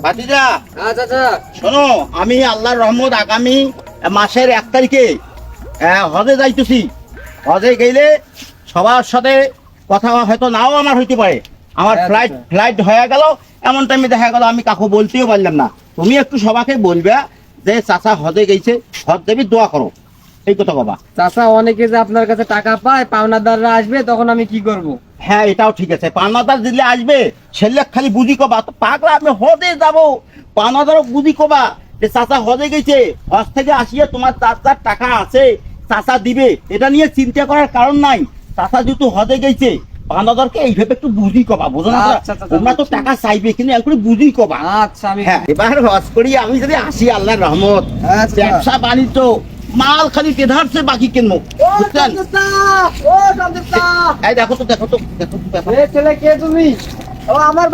ভাতিজা চাচা শোনো, আমি আল্লাহর রহমত আগামী মাসের 1 তারিখে হজে যাইতেছি। হজে গেলে সবার সাথে কথা হয়তো নাও আমার হইতে পারে। আমার ফ্লাইট হয়ে গেল, এমন টাইমে দেখা গেল আমি কাকু বলতেও পারলাম না। তুমি একটু সবাইকে বলবে যে চাচা হজে গেছে, হজ দেবী দোয়া করো, এই কথা বাবা। চাচা অনেকে যে আপনার কাছে টাকা পায়, পাওনাদাররা আসবে, তখন আমি কি করব? হ্যাঁ, এটাও ঠিক আছে। পাওনাদার দিলে আসবে, সেলে খালি বুঝি কবা তো পাগলা, আমি হজে যাবো, পাওনাদারও বুঝি কবা যে চাচা হজে গেছে, হজ থেকে আসিয়া তোমার চাচার টাকা আছে, চাচা দিবে, এটা নিয়ে চিন্তা করার কারণ নাই। চাচা যেহেতু হজে গেছে, পাওনাদারকে এইভাবে একটু বুঝি কবা, বুঝো না? তোমরা তো টাকা চাইবে, কিন্তু একটু বুঝি কবা। আচ্ছা, আমি হ্যাঁ, এবার হজ করি আমি যদি আসি, আল্লাহর রহমত, ব্যবসা বাণিজ্য মাল খালি তেধারছে, বাকি কিনবো, বুঝছেন? এই দেখো তো, দেখো তো, দেখো তো, দেখো। ছেলে কে তুমি? ও আমার